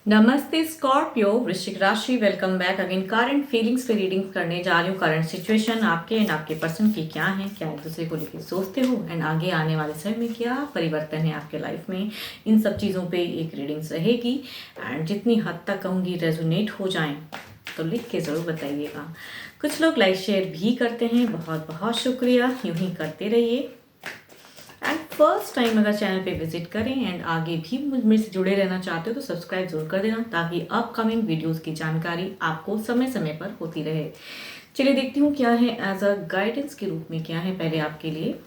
नमस्ते स्कॉर्पियो वृश्चिक राशि। Welcome back again. Current feelings पे रीडिंग करने जा रही हूँ। करंट सिचुएशन आपके एंड आपके पर्सन की क्या है, क्या एक दूसरे को लेकर सोचते हो एंड आगे आने वाले समय में क्या परिवर्तन है आपके लाइफ में, इन सब चीज़ों पे एक रीडिंग्स रहेगी। एंड जितनी हद तक कहूँगी रेजोनेट हो जाएं तो लिख के ज़रूर बताइएगा। कुछ लोग लाइक शेयर भी करते हैं, बहुत बहुत शुक्रिया, यूँ ही करते रहिए। एंड फर्स्ट टाइम अगर चैनल पे विजिट करें एंड आगे भी मुझ से जुड़े रहना चाहते हो तो सब्सक्राइब जरूर कर देना, ताकि अपकमिंग वीडियोस की जानकारी आपको समय समय पर होती रहे। चलिए देखती हूँ क्या है एज अ गाइडेंस के रूप में, क्या है पहले आपके लिए।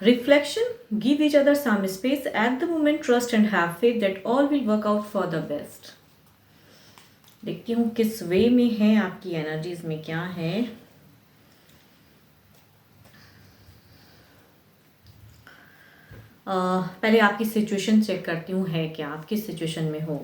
Reflection, give each other some space at the moment, trust and have faith that all will work out for the best. देखती हूँ किस वे में है आपकी एनर्जीज में, क्या है। पहले आपकी सिचुएशन चेक करती हूँ, है क्या, आप किस सिचुएशन में हो।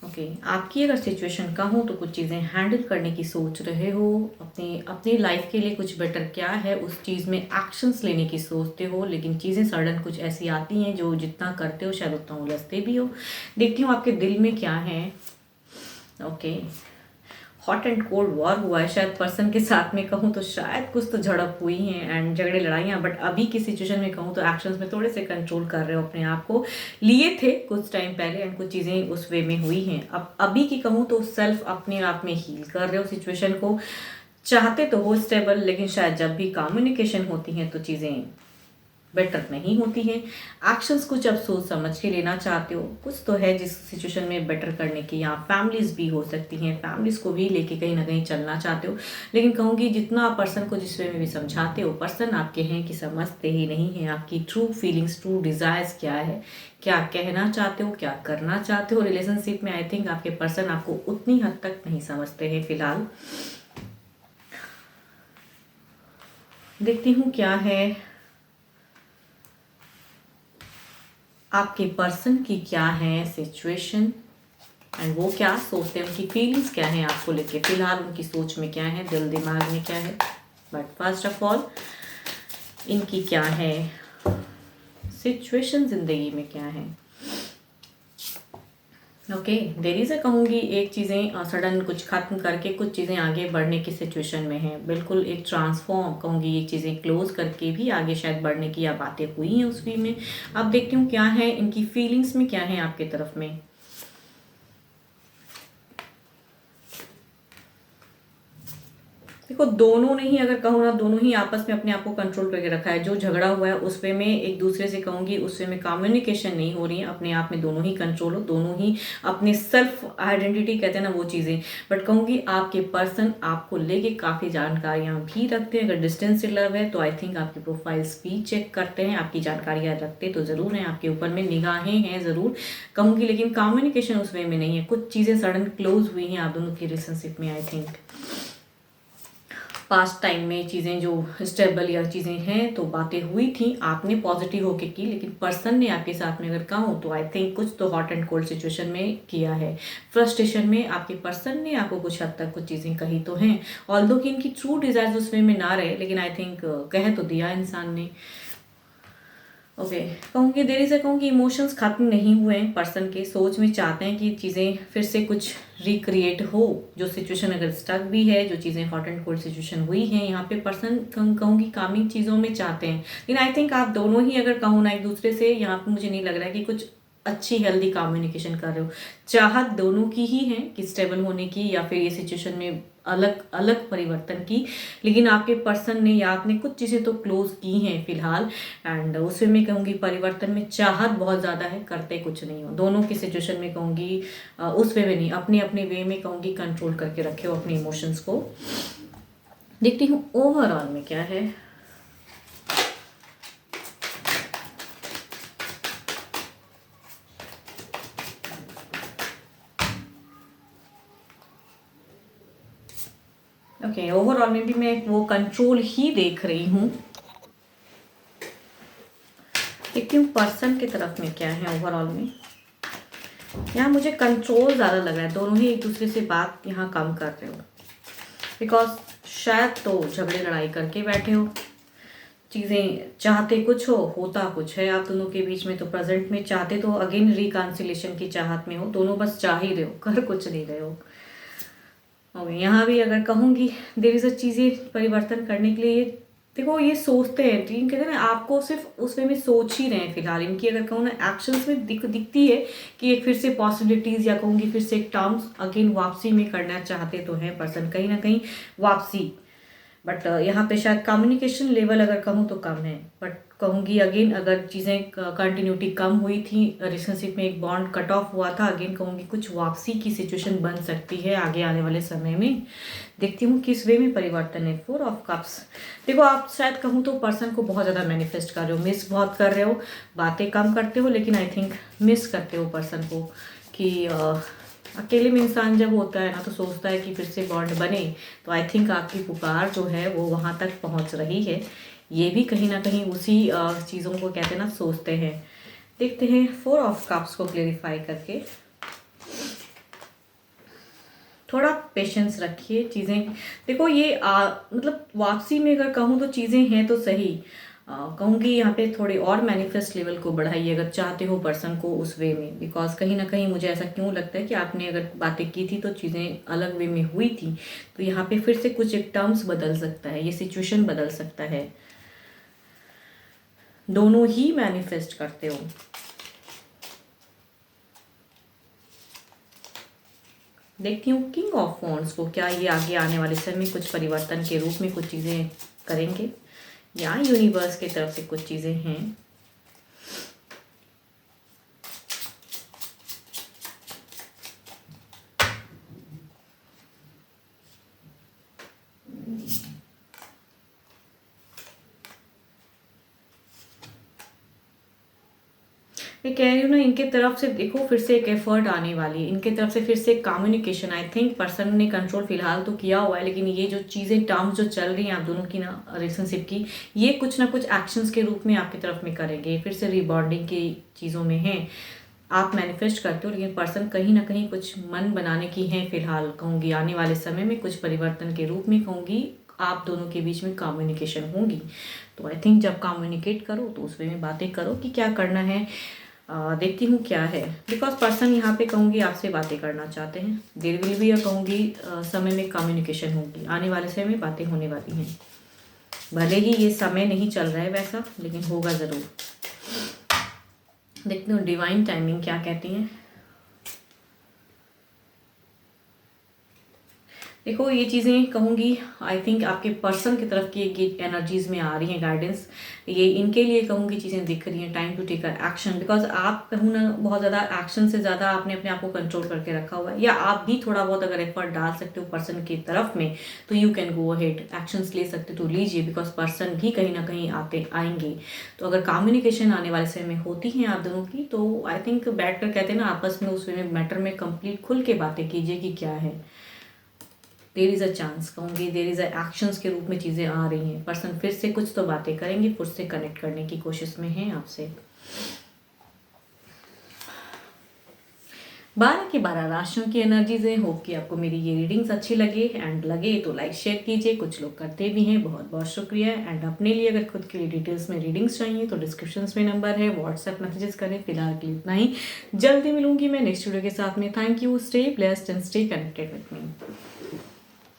ओके, आपकी अगर सिचुएशन का हो तो कुछ चीज़ें हैंडल करने की सोच रहे हो, अपनी लाइफ के लिए कुछ बेटर क्या है उस चीज़ में एक्शंस लेने की सोचते हो, लेकिन चीज़ें सडन कुछ ऐसी आती हैं जो जितना करते हो शायद उतना उलझते भी हो। देखती हूँ आपके दिल में क्या है। Okay, hot and cold war हुआ है शायद पर्सन के साथ में, कहूँ तो शायद कुछ तो झड़प हुई है एंड झगड़े लड़ाइयाँ, बट अभी की सिचुएशन में कहूँ तो एक्शंस में थोड़े से कंट्रोल कर रहे हो अपने आप को, लिए थे कुछ टाइम पहले एंड कुछ चीज़ें उस वे में हुई हैं। अब अभी की कहूँ तो सेल्फ अपने आप में हील कर रहे हो सिचुएशन को, चाहते तो हो स्टेबल, लेकिन शायद जब भी कम्युनिकेशन होती हैं तो चीज़ें बेटर नहीं होती हैं। एक्शंस कुछ अब सोच समझ के लेना चाहते हो, कुछ तो है जिस सिचुएशन में बेटर करने की, यहाँ फैमिलीज भी हो सकती हैं, फैमिलीज को भी लेके कहीं ना कहीं चलना चाहते हो, लेकिन कहूँगी जितना आप पर्सन को जिस वे में भी समझाते हो, पर्सन आपके हैं कि समझते ही नहीं हैं आपकी ट्रू फीलिंग्स, ट्रू डिज़ायर्स क्या है, क्या कहना चाहते हो, क्या करना चाहते हो रिलेशनशिप में। आई थिंक आपके पर्सन आपको उतनी हद तक नहीं समझते हैं फिलहाल। देखती हूँ क्या है आपके पर्सन की, क्या है सिचुएशन एंड वो क्या सोचते हैं, उनकी फीलिंग्स क्या है आपको लेके फिलहाल, उनकी सोच में क्या है, दिल दिमाग में क्या है। बट फर्स्ट ऑफ ऑल इनकी क्या है सिचुएशन, जिंदगी में क्या है। ओके, देरी से कहूँगी एक चीज़ें सडन कुछ खत्म करके कुछ चीज़ें आगे बढ़ने की सिचुएशन में है, बिल्कुल एक ट्रांसफॉर्म कहूँगी, ये चीज़ें क्लोज करके भी आगे शायद बढ़ने की या बातें हुई हैं उस वी में। अब देखती हूँ क्या है इनकी फीलिंग्स में, क्या है आपके तरफ में। देखो दोनों ने ही, अगर कहूँ ना, दोनों ही आपस में अपने आप को कंट्रोल करके रखा है। जो झगड़ा हुआ है उस वे में एक दूसरे से कहूँगी उस वे में कम्युनिकेशन नहीं हो रही है, अपने आप में दोनों ही कंट्रोल हो, दोनों ही अपने सेल्फ आइडेंटिटी कहते हैं ना वो चीज़ें। बट कहूँगी आपके पर्सन आपको लेके काफ़ी जानकारियाँ भी रखते हैं। अगर डिस्टेंस से लव है तो आई थिंक आपकी प्रोफाइल्स भी चेक करते हैं, आपकी जानकारियाँ रखते तो ज़रूर हैं, आपके ऊपर में निगाहें हैं ज़रूर कहूँगी, लेकिन कम्युनिकेशन उस वे में नहीं है। कुछ चीज़ें सडन क्लोज हुई हैं आप दोनों की रिलेशनशिप में। आई थिंक पास्ट टाइम में चीज़ें जो स्टेबल या चीज़ें हैं तो बातें हुई थी, आपने पॉजिटिव होके की, लेकिन पर्सन ने आपके साथ में अगर कहूँ तो आई थिंक कुछ तो हॉट एंड कोल्ड सिचुएशन में किया है। फ्रस्ट्रेशन में आपके पर्सन ने आपको कुछ हद तक कुछ चीज़ें कही तो हैं, ऑल्दो कि इनकी ट्रू डिज़ायर्स उस वे में ना रहे, लेकिन आई थिंक कह तो दिया इंसान ने। ओके, कहूँगी देरी से कहूँगी इमोशंस खत्म नहीं हुए हैं पर्सन के, सोच में चाहते हैं कि चीज़ें फिर से कुछ रिक्रिएट हो, जो सिचुएशन अगर स्टक भी है, जो चीज़ें हॉट एंड कोल्ड सिचुएशन हुई हैं यहाँ पे पर्सन कहूँगी कामिंग चीज़ों में चाहते हैं। लेकिन आई थिंक आप दोनों ही अगर कहूँ ना एक दूसरे से, यहाँ पे मुझे नहीं लग रहा है कि कुछ अच्छी हेल्दी कम्युनिकेशन कर रहे हो। चाहत दोनों की ही है कि स्टेबल होने की या फिर ये सिचुएशन में अलग अलग परिवर्तन की, लेकिन आपके पर्सन ने या आपने कुछ चीज़ें तो क्लोज की हैं फिलहाल एंड उस वे में कहूँगी परिवर्तन में चाहत बहुत ज़्यादा है, करते कुछ नहीं हो। दोनों की सिचुएशन में कहूँगी उस वे में नहीं, अपने अपने वे में कहूँगी कंट्रोल करके रखे हो अपने इमोशंस को। देखती हूँ ओवरऑल में क्या है। ओके, ओवरऑल में भी मैं वो कंट्रोल ही देख रही हूँ। देखती हूँ पर्सन की तरफ में क्या है ओवरऑल में। यहाँ मुझे कंट्रोल ज़्यादा लग रहा है, दोनों ही एक दूसरे से बात यहाँ कम कर रहे हो, बिकॉज शायद तो झगड़े लड़ाई करके बैठे हो, चीज़ें चाहते कुछ हो, होता कुछ है आप दोनों के बीच में। तो प्रेजेंट में चाहते तो अगेन रिकॉन्सिलेशन की चाहत में हो, दोनों बस चाह ही रहे हो, कर कुछ नहीं रहे हो। और यहाँ भी अगर कहूँगी देर इज़ अ चीज़ें परिवर्तन करने के लिए, देखो ये सोचते हैं, टीम कहते हैं ना, आपको सिर्फ उस वे में सोच ही रहे हैं फिलहाल। इनकी अगर कहूँ ना एक्शंस में दिखती है कि एक फिर से पॉसिबिलिटीज़, या कहूँगी फिर से एक टर्म्स अगेन वापसी में करना चाहते तो हैं पर्सन, कहीं ना कहीं वापसी। बट यहाँ पे शायद कम्युनिकेशन लेवल अगर कहूँ तो कम है। बट कहूँगी अगेन, अगर चीज़ें कंटिन्यूटी कम हुई थी रिलेशनशिप में, एक बॉन्ड कट ऑफ हुआ था, अगेन कहूँगी कुछ वापसी की सिचुएशन बन सकती है आगे आने वाले समय में। देखती हूँ किस वे में परिवर्तन है। 4 ऑफ कप्स, देखो आप शायद कहूँ तो पर्सन को बहुत ज़्यादा मैनिफेस्ट कर रहे हो, मिस बहुत कर रहे हो, बातें कम करते हो, लेकिन आई थिंक मिस करते हो पर्सन को। कि अकेले में इंसान जब होता है ना तो सोचता है कि फिर से बॉन्ड बने। तो आई थिंक आपकी पुकार जो है वो वहाँ तक पहुँच रही है। ये भी कहीं ना कहीं उसी चीज़ों को कहते हैं ना, सोचते हैं। देखते हैं 4 ऑफ कप्स को क्लेरिफाई करके। थोड़ा पेशेंस रखिए, चीज़ें देखो ये मतलब वापसी में अगर कहूँ तो चीज़ें हैं तो सही, कहूँगी यहाँ पे थोड़े और मैनिफेस्ट लेवल को बढ़ाइए अगर चाहते हो पर्सन को उस वे में। बिकॉज कहीं ना कहीं मुझे ऐसा क्यों लगता है कि आपने अगर बातें की थी तो चीज़ें अलग वे में हुई थी, तो यहाँ पे फिर से कुछ एक टर्म्स बदल सकता है, ये सिचुएशन बदल सकता है। दोनों ही मैनिफेस्ट करते हो। देखती हूँ किंग ऑफ वॉन्ड्स को, क्या ये आगे आने वाले समय में कुछ परिवर्तन के रूप में कुछ चीज़ें करेंगे, या यूनिवर्स की तरफ से कुछ चीज़ें हैं। मैं कह रही हूँ ना, इनके तरफ से देखो फिर से एक एफर्ट आने वाली है, इनके तरफ से फिर से कम्युनिकेशन। आई थिंक पर्सन ने कंट्रोल फिलहाल तो किया हुआ है, लेकिन ये जो चीज़ें टर्म्स जो चल रही हैं आप दोनों की ना रिलेशनशिप की, ये कुछ ना कुछ एक्शंस के रूप में आपकी तरफ में करेंगे, फिर से रिबॉन्डिंग की चीज़ों में है। आप मैनिफेस्ट करते हो, लेकिन पर्सन कहीं ना कहीं कुछ मन बनाने की है फिलहाल, कहूँगी आने वाले समय में कुछ परिवर्तन के रूप में, कहूँगी आप दोनों के बीच में कम्युनिकेशन होगी। तो आई थिंक जब कम्युनिकेट करो तो उस वे में बातें करो कि क्या करना है। देखती हूँ क्या है। बिकॉज पर्सन यहाँ पे कहूँगी आपसे बातें करना चाहते हैं। देर विल भी, या कहूँगी समय में कम्युनिकेशन होगी, आने वाले समय में बातें होने वाली हैं। भले ही ये समय नहीं चल रहा है वैसा, लेकिन होगा ज़रूर। देखती हूँ डिवाइन टाइमिंग क्या कहती हैं। देखो ये चीज़ें कहूँगी आई थिंक आपके पर्सन की तरफ की एक एनर्जीज़ में आ रही हैं गाइडेंस, ये इनके लिए कहूँगी चीज़ें दिख रही हैं। Time to take action, because आप कहूँ ना बहुत ज़्यादा एक्शन से ज़्यादा आपने अपने आप को कंट्रोल करके रखा हुआ है, या आप भी थोड़ा बहुत अगर एफर्ट डाल सकते हो पर्सन की तरफ में तो you can go ahead, actions ले सकते तो लीजिए। बिकॉज पर्सन भी कहीं ना कहीं आएंगे। तो अगर कम्युनिकेशन आने वाले समय में होती हैं आप दोनों की, तो आई थिंक बैठ कर कहते हैं ना आपस में उस मैटर में कंप्लीट खुल के बातें कीजिए कि क्या है। देर इज़ अ चांस, कहूँगी देर इज़ अ एक्शंस के रूप में चीज़ें आ रही हैं। पर्सन फिर से कुछ तो बातें करेंगे, फिर से कनेक्ट करने की कोशिश में हैं आपसे। 12 की 12 राशियों की एनर्जीज हैं। होप कि आपको मेरी ये रीडिंग्स अच्छी लगे, एंड लगे तो लाइक शेयर कीजिए, कुछ लोग करते भी हैं, बहुत बहुत शुक्रिया। एंड अपने लिए अगर खुद के लिए डिटेल्स में रीडिंग्स चाहिए तो डिस्क्रिप्शन में नंबर है, व्हाट्सएप मैसेजेस करें। फिलहाल के लिए इतना ही, जल्दी मिलूंगी मैं नेक्स्ट वीडियो के साथ में। Thank you, stay blessed and stay connected with me.